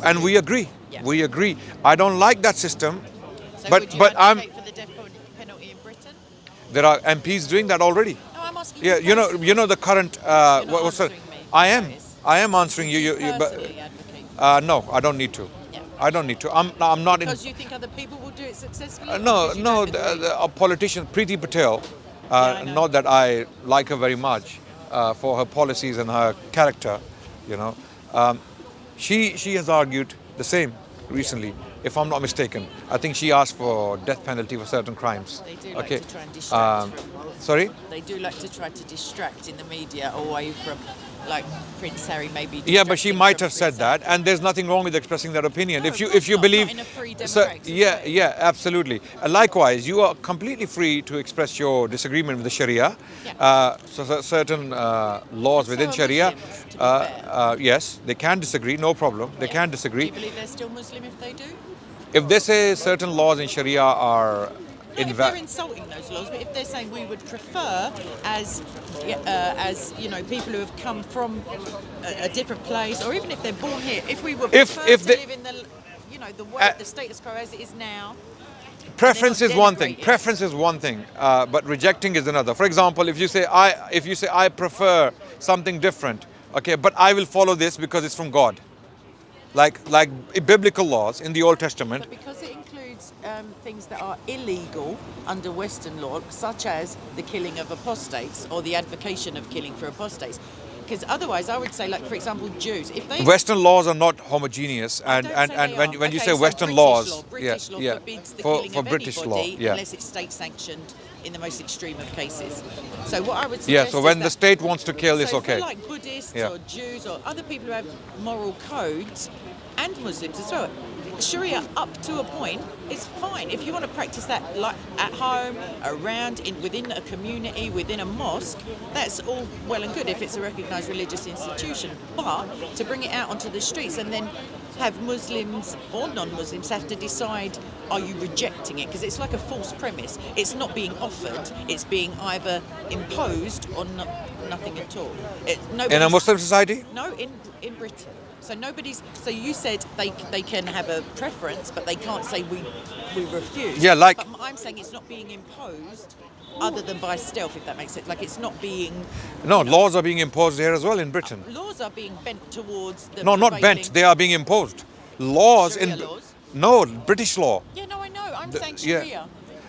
And we agree. Yeah. We agree. I don't like that system, So but would you but I'm. advocate for the death penalty in Britain? There are MPs doing that already. No, I'm asking Yeah, you personally. you know the current. You're not What's that? answering me. I am. Yes. I am answering Would you. you But personally advocate no, I don't need to. Yeah. I don't need to. I'm not in. because you think other people will do it successfully? or No, because you no. don't agree? A politician, Preeti Patel. I know. Not that I like her very much for her policies and her character. You know, she has argued the same recently. If I'm not mistaken, I think she asked for death penalty for certain crimes. They do like Okay. to try and distract Sorry. They do like to try to distract in the media away from, like, Prince Harry maybe. Yeah, but she distracting might from have said Prince that, and there's nothing wrong with expressing that opinion. No, if of you course not, believe, not in a free so, democratic yeah, society. yeah, absolutely. Likewise, you are completely free to express your disagreement with the Sharia. Yeah. Certain laws So within are Sharia. Muslims, to be fair. Yes, they can disagree. No problem. They can Do disagree. you believe they're still Muslim if they do? If they say certain laws in Sharia are No, if they're insulting those laws, but if they're saying we would prefer, as you know, people who have come from a different place, or even if they're born here, if we would If- prefer if to they- live in the, you know, the way, the status quo as it is now. Preference They're is not one thing. denigrating. Preference is one thing, but rejecting is another. For example, if you say I prefer something different, okay, but I will follow this because it's from God, like biblical laws in the Old Testament. But because it includes things that are illegal under Western law, such as the killing of apostates or the advocation of killing for apostates. Because otherwise, I would say, like, for example, Jews, if they Western laws are not homogeneous, and Don't say they when are. when you Okay, say so Western British laws, law, British law forbids the for killing of British law, anybody yeah. unless it's state sanctioned in the most extreme of cases. So what I would Yeah, suggest so is when the that- state wants to kill, it's so okay. for like Buddhists Yeah. or Jews or other people who have moral codes, and Muslims as well, Sharia up to a point is fine. If you want to practice that, like at home, around, within a community, within a mosque, that's all well and good if it's a recognised religious institution. But to bring it out onto the streets and then have Muslims or non-Muslims have to decide, are you rejecting it? Because it's like a false premise. It's not being offered. It's being either imposed or nothing at all. In a Nobody's- Muslim society, no, in Britain. So nobody's. So you said they can have a preference, but they can't say we refuse. Yeah, like- But I'm saying it's not being imposed, other than by stealth, if that makes sense. Like it's not being. no, laws are being imposed here as well in Britain. Laws are being bent towards the. No, not prevailing- bent. They are being imposed. Laws in Sharia laws? no British law. Yeah, no, I know. I'm saying yeah. Sharia.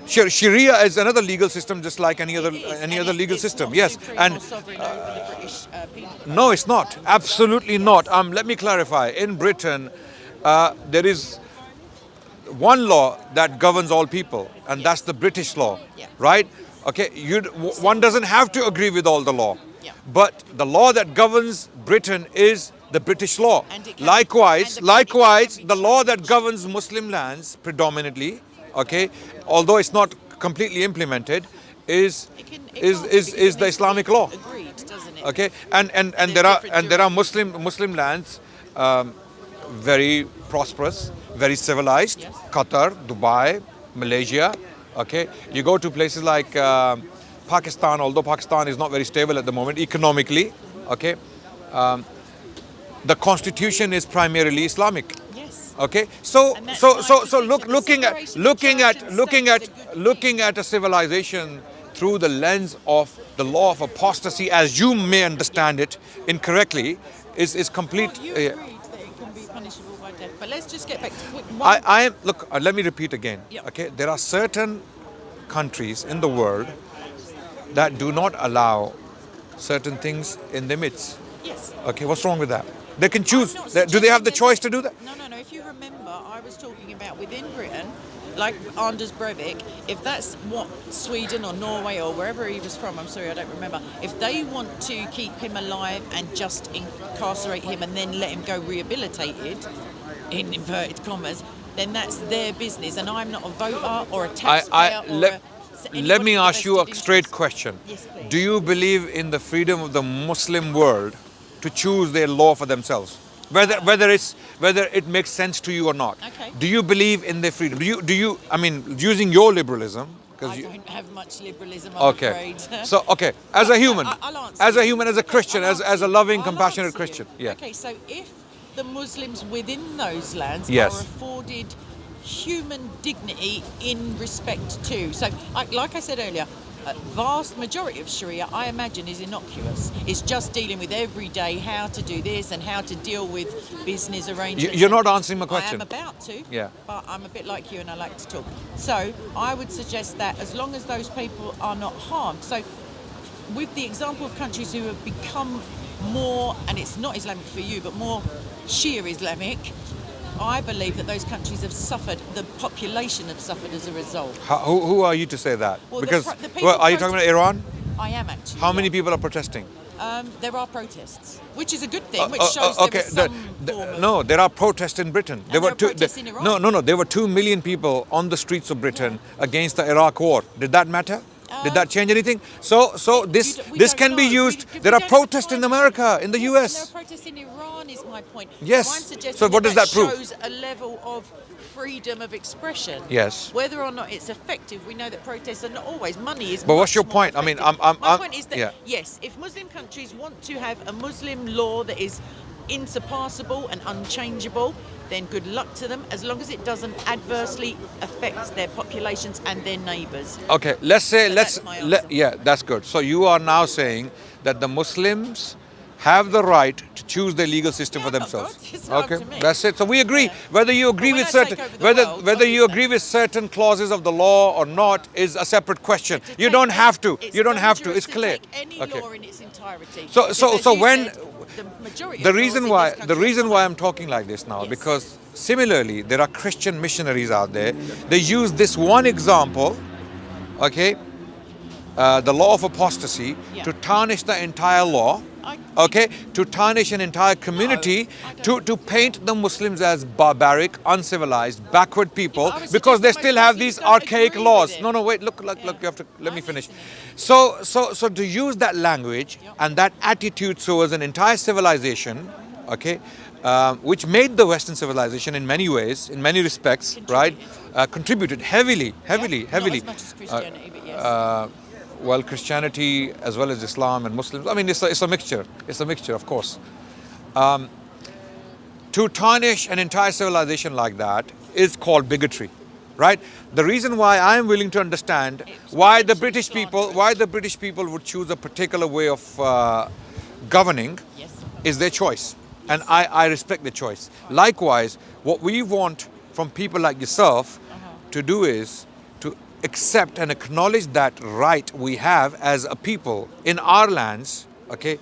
Sharia is another legal system, just like any other It is, any and other legal it's system. not Yes, supreme and or sovereign over the British people. no, it's not. Absolutely not. Let me clarify. In Britain, there is one law that governs all people, and that's the British law, Yeah. right? Okay, one doesn't have to agree with all the law, Yeah. but the law that governs Britain is the British law. And it can- Likewise, and the- it can likewise, be the law that governs Muslim lands predominantly, okay, although it's not completely implemented, is It can- it is can't is, because is it the needs to be Islamic law. Agreed, doesn't it? Okay, and There's there are different Muslim lands, very prosperous, very civilized. Yes. Qatar, Dubai, Malaysia. Okay, you go to places like Pakistan, although Pakistan is not very stable at the moment economically. Okay, the constitution is primarily Islamic. Yes. Okay, so And that's so why so I so think look that the looking at separation of looking church at and looking state at is a good thing. looking at a civilization through the lens of the law of apostasy, as you may understand it incorrectly, is complete. Well, you agreed that it can be punishable by death, but let's just get back to quick one. I am look. Let me repeat again. Yeah. Okay, there are certain countries in the world that do not allow certain things in their midst. Yes. Okay, what's wrong with that? They can choose. I'm not Do they have the suggesting choice to there's do that? No. If you remember, I was talking about within Britain, like Anders Breivik, if that's what Sweden or Norway or wherever he was from, I'm sorry, I don't remember, if they want to keep him alive and just incarcerate him and then let him go rehabilitated, in inverted commas, then that's their business. And I'm not a voter or a taxpayer Let me ask you a straight question. Yes, please. Do you believe in the freedom of the Muslim world to choose their law for themselves, whether it makes sense to you or not? Okay. Do you believe in their freedom? Do you? I mean, using your liberalism, I you, don't have much liberalism, I'm okay. afraid. So okay, as a human, I'll answer as a you. human, as a Christian, I'll as a answer loving, I'll compassionate answer you. Christian, yeah. Okay, so if the Muslims within those lands Yes. are afforded human dignity in respect to. So, like I said earlier, a vast majority of Sharia, I imagine, is innocuous. It's just dealing with every day how to do this and how to deal with business arrangements. You're not answering my question. I am about to, Yeah. but I'm a bit like you and I like to talk. So I would suggest that as long as those people are not harmed. So with the example of countries who have become more, and it's not Islamic for you, but more Shia Islamic, I believe that those countries have suffered, the population have suffered as a result. Who are you to say that? Well, Because the people are you talking about Iran? I am actually. How many yeah. people are protesting? There are protests, which is a good thing, which shows there is some form of... No, there are protests in Britain. And there are protests in Iran. No, there were 2 million people on the streets of Britain against the Iraq war. Did that matter? Did that change anything? So this can be used. There are protests in America, in the US. There are protests in Iran, is my point. Yes. So I'm suggesting So what does that prove? shows a level of freedom of expression. Yes. Whether or not it's effective, we know that protests are not always. Money is. But what's much your more point? I mean, effective. My point is that yeah. yes, if Muslim countries want to have a Muslim law that is insurpassable and unchangeable, then good luck to them, as long as it doesn't adversely affect their populations and their neighbours. Okay, let's say, So that's my answer. yeah, that's good. So you are now saying that the Muslims have the right to choose their legal system for Yeah, themselves. God, it's up Okay, to me. that's it. So we agree. Yeah. Whether you agree But when with I take certain, over the whether world, whether I'll you do agree that. with certain clauses of the law or not is a separate question. To You take don't any- have to. it's You don't have to. dangerous It's clear. Take any Okay. law in its entirety. So- Because so- as so you when- said, the majority The of laws reason in why this country I'm talking like this now Yes. because similarly there are Christian missionaries out there. They use this one example, okay, the law of apostasy, Yeah. to tarnish the entire law. Okay, to tarnish an entire community, I don't. to paint the Muslims as barbaric, uncivilized, backward people, I would because they suggest still most have Muslims these don't archaic agree laws. with it. No, wait, look, Yeah. you have to let me I'm finish. listening. So to use that language Yep. and that attitude towards an entire civilization, okay, which made the Western civilization in many ways, in many respects, right, contributed heavily. Not as much as Christianity, but yes. Well, Christianity as well as Islam and Muslims. I mean, it's a mixture. It's a mixture, of course. To tarnish an entire civilization like that is called bigotry, right? The reason why I am willing to understand why the British people would choose a particular way of governing Yes. is their choice, and I respect the choice. Likewise, what we want from people like yourself to do is to accept and acknowledge that right we have as a people in our lands, okay?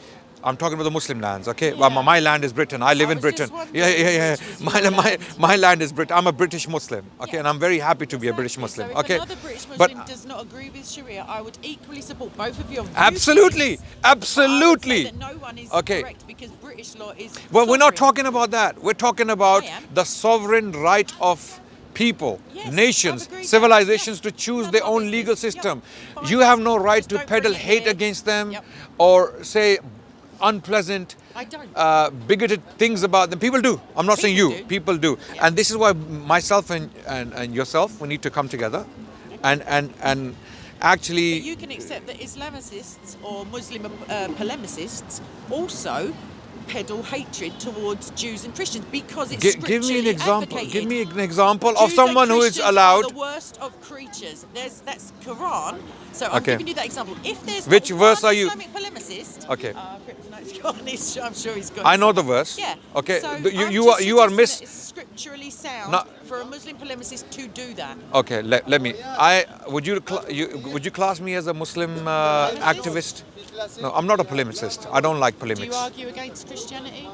I'm talking about the Muslim lands, okay? Well, Yeah. my land is Britain. I live in was Britain. just wondering Yeah. which was your land. My land is Britain. I'm a British Muslim, okay? Yeah. And I'm very happy to be a British Exactly. Muslim, So if okay? another British But Muslim does not agree with Sharia, I would equally support both of your absolutely, viewpoints. But I would say absolutely. that no one is Okay. correct because British law is. Well, we're not sovereign. talking about that. We're talking about I am. the sovereign right of people, Yes, nations, I've agreed civilizations that. to choose None their of our own legal business. system. Yep. You have no right Just to don't peddle bring it hate here. against them Yep. or say unpleasant, I don't. bigoted things about them. People do. I'm not saying People you. do. People do. Yeah. And this is why myself and yourself, we need to come together and actually... You can accept that Islamicists or Muslim polemicists also peddle hatred towards Jews and Christians because it's Give me an scripturally example. advocated. Give me an example of Jews and someone who is Christians allowed... Are the worst of creatures. That's Quran. So I'm Okay. giving you that example. If there's Which not verse one are you- Islamic polemicist, Okay. Kryptonite's gone. I'm sure he's got. I know it the somewhere. verse. Yeah. Okay. So You- I'm you just are- you are suggesting miss- that it's scripturally sound No. for a Muslim polemicist to do that. Okay, let me. Would you class me as a Muslim activist? No, I'm not a polemicist. I don't like Do you polemics. argue against Christianity?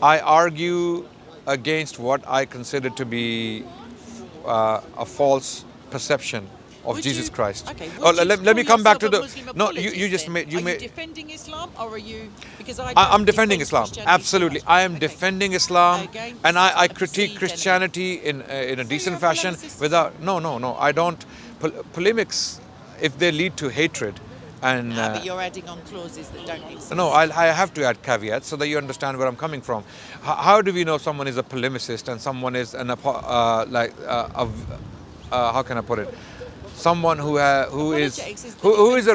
I argue against what I consider to be a false perception of Would Jesus you- Christ. Okay. Oh, would you let me call come back to yourself the. a Muslim No, you apologist just then? made. You Are made. you defending Islam, or are you? Because I'm don't defending defend Islam. Christianity so Absolutely, much. I am Okay. defending Islam, Against and I a critique perceived enemy. Christianity in a So decent you're a fashion. polemicist? Without no, I don't. Polemics, if they lead to hatred, and But you're adding on clauses that don't exist. no, I have to add caveats so that you understand where I'm coming from. How do we know someone is a polemicist and someone is how can I put it? Someone who is Apologetics is the defense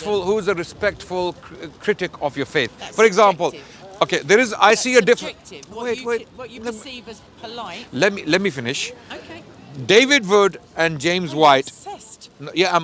of a religion. a respectful critic of your faith. That's For example, subjective. Okay, there is. I see a different. Subjective. What you Let, perceive as polite. let me finish. Okay. David Wood and James I'm White. obsessed. No, yeah,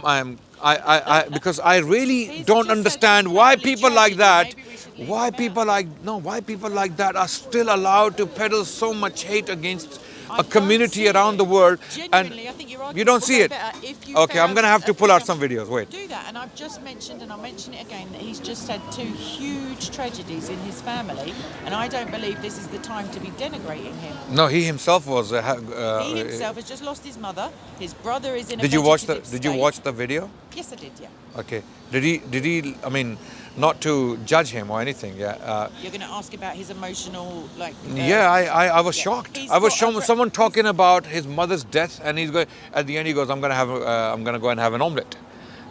I because I really He's don't just had understand some why family people like that, tragedy. Maybe we should leave why him people out. why people like that are still allowed to peddle so much hate against I a community don't see around it. the world. Genuinely, I think your You argument don't will see go it. better if you Okay, I'm found gonna have to a pull out freedom- some videos. Wait. Do that, and I've just mentioned, and I'll mention it again, that he's just had 2 huge tragedies in his family, and I don't believe this is the time to be denigrating him. No, he himself was. He himself has just lost his mother. His brother is in a Did you watch the vegetative Did you state. watch the video? Yes, I did. Yeah. Okay. Did he? I mean, not to judge him or anything. Yeah. You're going to ask about his emotional, like. Yeah, I was yeah. shocked. He's I was got shown someone talking about his mother's death, and he's going. At the end, he goes, "I'm gonna go and have an omelette."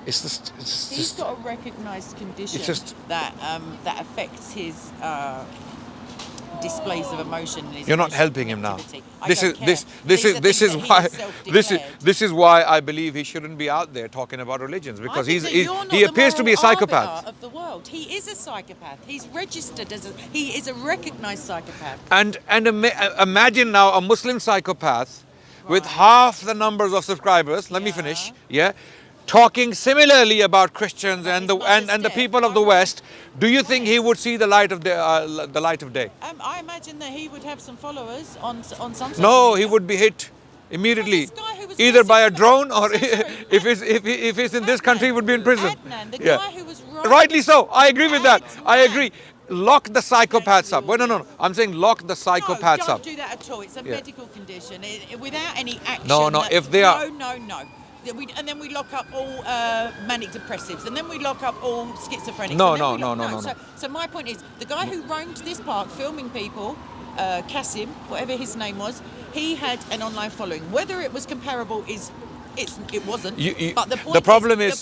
It's He's just got a recognised condition just- that affects his displays of emotion. And his you're not emotional helping him now. connectivity. I This don't is care. this These are this things is that he why has self-declared. this is why I believe he shouldn't be out there talking about religions, I because think that he you're not he the appears to be a moral arbiter psychopath. of the world. He is a psychopath. He's registered as he is a recognised psychopath. And imagine now a Muslim psychopath with half the numbers of subscribers. Let me finish. Yeah, talking similarly about Christians and his mother's the death. people of the West. Do you think he would see the light of the light of day? I imagine that he would have some followers on some. social No, he media. would be hit immediately, This guy who was either by a racing drone or so sorry, if he's in this country, he would be in prison. Adnan, the Yeah. guy who was Rightly so. I agree with that. I Adnan. agree. Lock the psychopaths up. Wait, no. I'm saying lock the psychopaths no, up. don't do that at all. It's a Yeah. medical condition. Without any action. No, if they are- No. And then we lock up all manic depressives, and then we lock up all schizophrenics. No, and then no. So my point is, the guy who roamed this park filming people, Kasim, whatever his name was, he had an online following. Whether it was comparable it wasn't. But the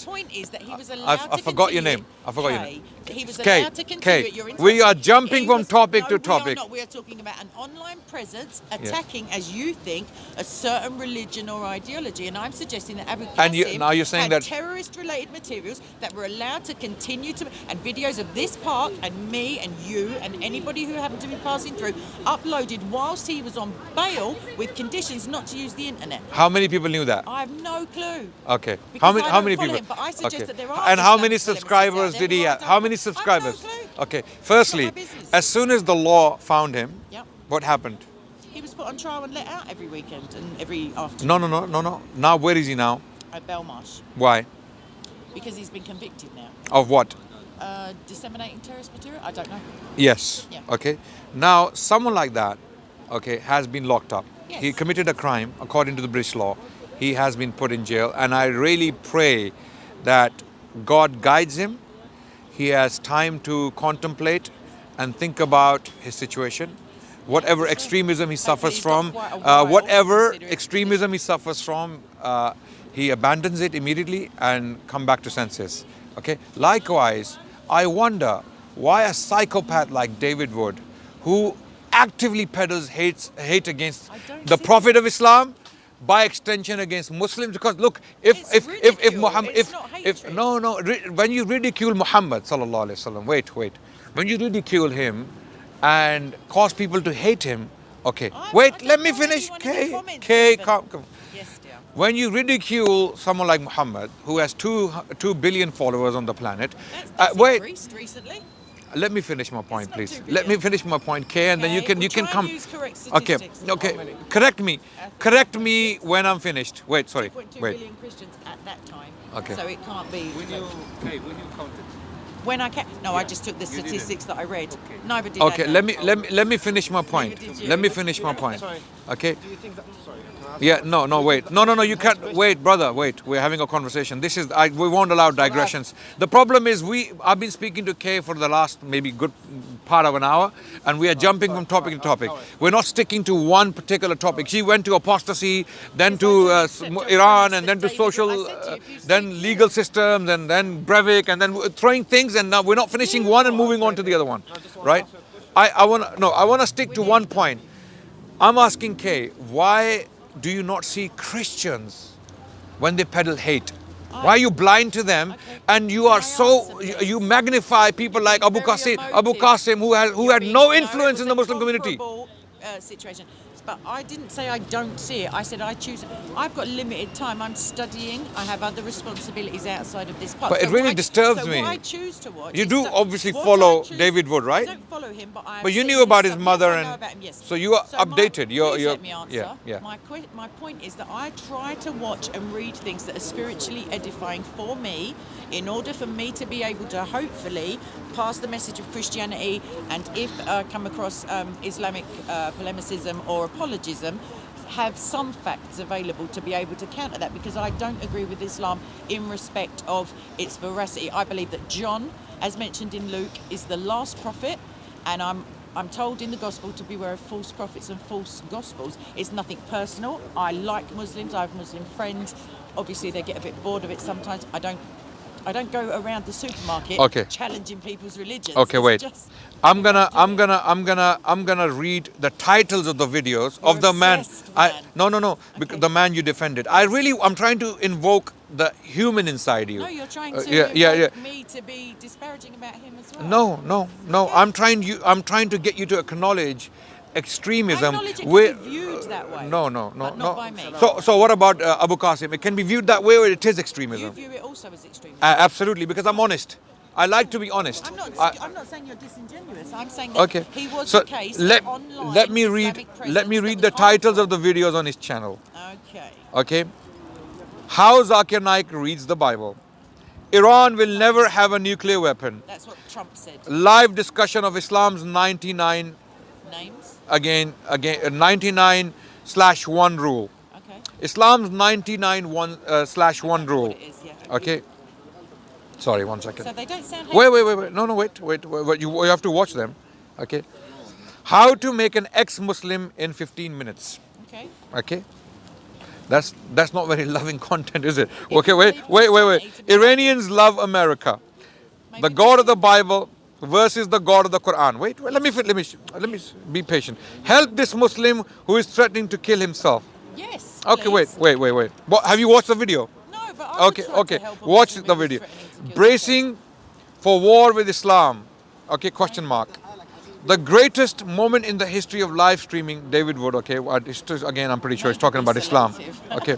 point is that he was allowed to I forgot your continue name. I forgot your Kay, name. He was Kay, allowed to continue Kay, it. You're we are interrupting. jumping He from was- topic no, to we topic. are not. We are talking about an online presence attacking, as you think, a certain religion or ideology. And I'm suggesting that Abu And Qasim now you're saying had that- terrorist-related materials that were allowed to continue to, and videos of this park and me and you and anybody who happened to be passing through, uploaded whilst he was on bail with conditions not to use the internet. How many people knew that? I have no clue. Okay. Because How I many don't follow people? him, but I suggest Okay. that there are And how many Islamic supremacists subscribers out there did he who I have? don't How know. many I have no subscribers? clue. Okay. It's Firstly, not my business. as soon as the law found him, Yep. what happened? He was put on trial and let out every weekend and every afternoon No. Now where is he now? at Belmarsh Why? because he's been convicted now. Of what? Disseminating terrorist material? I don't know. Yes. Yeah. Okay. Now, someone like that, okay, has been locked up. Yes. He committed a crime according to the British law. He has been put in jail, and I really pray that God guides him. He has time to contemplate and think about his situation. Whatever extremism he suffers he's got from, quite a while whatever to consider it. extremism he suffers from, he abandons it immediately and come back to senses. Okay. Likewise, I wonder why a psychopath like David Wood, who actively peddles hate against I don't the see Prophet of Islam, by extension against Muslims, because look, if ridicule, Muhammad, it's not hatred. when you ridicule Muhammad sallallahu alaihi wasallam, wait, when you ridicule him and cause people to hate him, okay, I wait, don't let me know finish, anyone in the Kay, comments Kay, even. come. Yes, dear. When you ridicule someone like Muhammad, who has 2 billion followers on the planet, That's wait, increased recently. let me finish my point, not please. 2 Let me billion. finish my point, Kay, and then you Okay, can we'll try come. and use correct Okay, statistics. okay. Correct me when I'm finished. Wait, sorry. 2.2 Wait. billion Christians at that time. Okay. So it can't be. When you counted. When I can, no, I just took the statistics that I read. Okay. Neither did Okay, Adnan. let me finish my point. did you. Let me finish my point. Sorry. Okay. Do you think that? Sorry. Can I ask Yeah, no, wait. No, you can't. Wait, brother, wait. We're having a conversation. We won't allow digressions. The problem is I've been speaking to Kay for the last maybe good part of an hour, and we are jumping from topic to topic. We're not sticking to one particular topic. She went to apostasy, then to Iran, and then to social, then legal systems, and then Breivik, and then throwing things, and now we're not finishing one and moving on to the other one, right? I want to stick to one point. I'm asking Kay, why do you not see Christians when they peddle hate? Why are you blind to them? Okay. And you Can are I so, answer, please? you magnify people like Abu Very Qasim, who You're had being- no it influence was in the a Muslim community. comparable, situation. But I didn't say I don't see it. I said I choose. I've got limited time. I'm studying. I have other responsibilities outside of this part. But it really disturbs me. What I choose to watch. You is do stuff- obviously what follow I choose- David Wood, right? I don't follow him, but I. But you knew about his mother I know and- about him, yes. so you are updated. Please let me answer. yeah. My point is that I try to watch and read things that are spiritually edifying for me, in order for me to be able to hopefully pass the message of Christianity, and if I come across Islamic polemicism or apologism, have some facts available to be able to counter that, because I don't agree with Islam in respect of its veracity. I believe that John, as mentioned in Luke, is the last prophet, and I'm told in the gospel to beware of false prophets and false gospels. It's nothing personal. I like Muslims. I have Muslim friends. Obviously, they get a bit bored of it sometimes. I don't go around the supermarket challenging people's religions. Okay, It's wait. just- I'm gonna read the titles of the videos of the man. obsessed, man. No. Because the man you defended. I'm trying to invoke the human inside you. No, you're trying to yeah. me to be disparaging about him as well. No. I'm trying to get you to acknowledge extremism. I acknowledge it can be viewed that way. No. But not by me. So what about Abu Qasim? It can be viewed that way, or it is You extremism. view it also as extreme. Absolutely, because I'm honest. I like to be honest. I'm not saying you're disingenuous. I'm saying that he was So the case let online. let me read the titles of the videos on his channel. Okay. Okay. How Zakir Naik reads the Bible. Iran will never have a nuclear weapon. That's what Trump said. Live discussion of Islam's 99 Names. 99/1 rule. Okay. Islam's 99/1 rule. What it is, yeah. Okay. Sorry, 1 second. So they don't sound. Wait. No, wait. You have to watch them. Okay. How to make an ex-Muslim in 15 minutes. Okay. Okay. That's not very loving content, is it? If Okay, you wait. believe Christianity to be- Iranians love America. Maybe The God of the Bible versus the God of the Quran. Wait, let me be patient. Help this Muslim who is threatening to kill himself. Yes. Okay, please. wait. Have you watched the video? No, but I would try Okay. to help a Watch Muslim the who is video. threatening to kill Bracing for war with Islam. Okay, question mark. The greatest moment in the history of live streaming, David Wood. Okay, again, I'm pretty sure he's talking about Islam. Selective. Okay,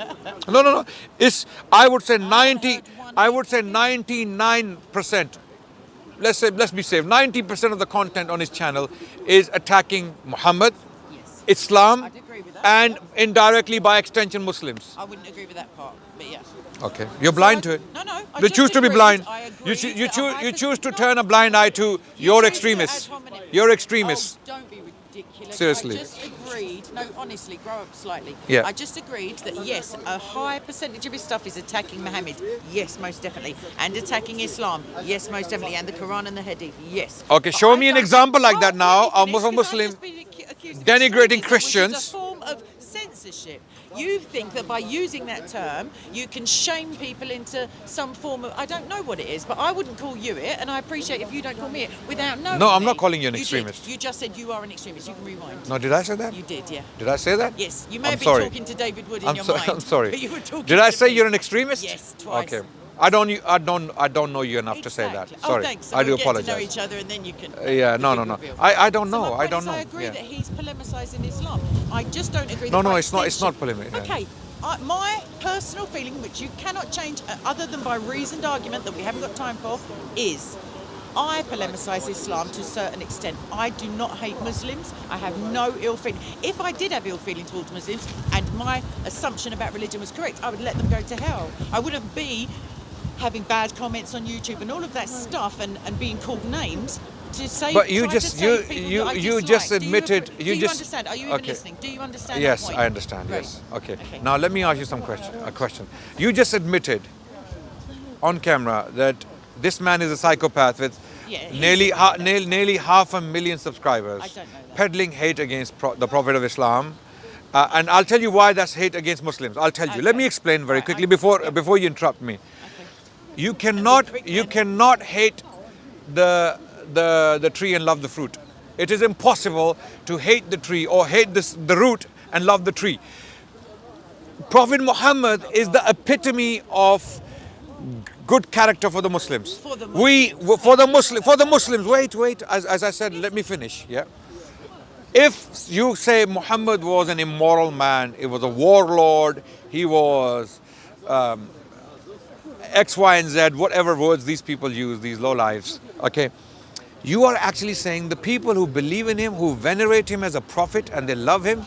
no. I would say 99%. Let's be safe. 90% of the content on his channel is attacking Muhammad, Yes. Islam, I'd agree with that. and indirectly by extension Muslims. I wouldn't agree with that part, but yeah. Okay, you're blind to it. No. I You just choose to be agreed. blind. I You agreed choose that choose to no. turn a blind eye to You your choose to extremists. ad hominem. You're extremists. Oh, don't be ridiculous. Seriously. I just agreed. No, honestly, grow up slightly. Yeah. I just agreed that yes, a high percentage of his stuff is attacking Muhammad. Yes, most definitely. And attacking Islam. Yes, most definitely. And the Quran and the Hadith. Yes. Okay, But show I me an don't- example like Oh, that now. let me A finish, 'cause I've Muslim just been accused of denigrating extremism, Christians. Which is a form of censorship. You think that by using that term, you can shame people into some form of, I don't know what it is, but I wouldn't call you it, and I appreciate if you don't call me it without knowing. No, I'm me. not calling you an did. extremist. You just said you are an extremist. You can rewind. No, did I say that? You did, yeah. Did I say that? Yes, you may I'm have been sorry. talking to David Wood in I'm your sorry. mind. I'm sorry. But you were talking Did I to say me. you're an extremist? Yes, twice. Okay. I don't know you enough to say that. Exactly. Sorry. Oh, thanks. I do we'll get to know apologize. each other, and then you can. Yeah, we no. can reveal. I don't So know. my I point don't is know. I agree Yeah. that he's polemising Islam. I just don't agree. No, that by it's not extension- polemic. Yeah. Okay, my personal feeling, which you cannot change other than by reasoned argument that we haven't got time for, is I polemicise Islam to a certain extent. I do not hate Muslims. I have no ill feeling. If I did have ill feeling towards Muslims and my assumption about religion was correct, I would let them go to hell. I wouldn't be having bad comments on YouTube and all of that stuff and being called names to say. But you try to just say people that I you dislike. just Do admitted do you just understand? Are you even okay. listening? Do you understand? Yes, that point? I understand. Great. Yes. Okay. Now let me ask you a question. You just admitted on camera that this man is a psychopath with Yeah, he's nearly a psychopath. nearly 500,000 subscribers, I don't know that. peddling hate against the Prophet of Islam. And I'll tell you why that's hate against Muslims. I'll tell you. Let me Okay. explain very Right, quickly yeah. before you interrupt me. Okay. You cannot quick you then. cannot hate the tree and love the fruit. It is impossible to hate the tree or hate the root and love the tree. Prophet Muhammad is the epitome of good character for the Muslims. For the For the Muslims. Wait. As I said, let me finish. Yeah. If you say Muhammad was an immoral man, he was a warlord, he was X, Y, and Z, whatever words these people use, these low lives. Okay. You are actually saying the people who believe in him, who venerate him as a prophet and they love him,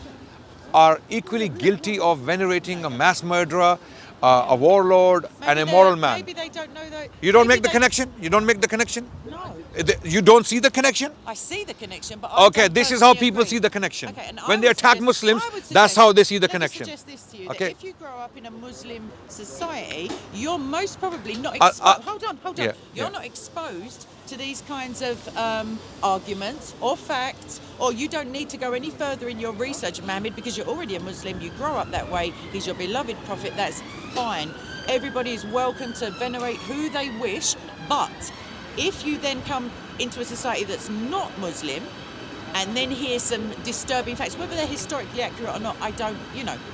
are equally guilty of venerating a mass murderer, a warlord, an immoral man. Maybe they don't know that. You don't make the connection? You don't make the connection? No. You don't see the connection? I see the connection, but I Okay, don't this is how personally people agree. see the connection. Okay, and When I they would attack suggest- Muslims, I would that's suggest- how they see the let me connection. suggest this to you, Okay. that if you grow up in a Muslim society, you're most probably not I- exposed. Hold on. yeah, You're yeah. not exposed to these kinds of arguments or facts, or you don't need to go any further in your research, Mohammed, because you're already a Muslim. You grow up that way. He's your beloved prophet. That's fine. Everybody is welcome to venerate who they wish, but if you then come into a society that's not Muslim and then hear some disturbing facts, whether they're historically accurate or not, I don't,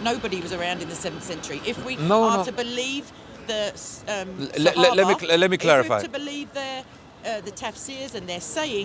nobody was around in the 7th century. If we are to believe the Sahaba, Let me clarify. if we're to believe the tafsirs and their saying,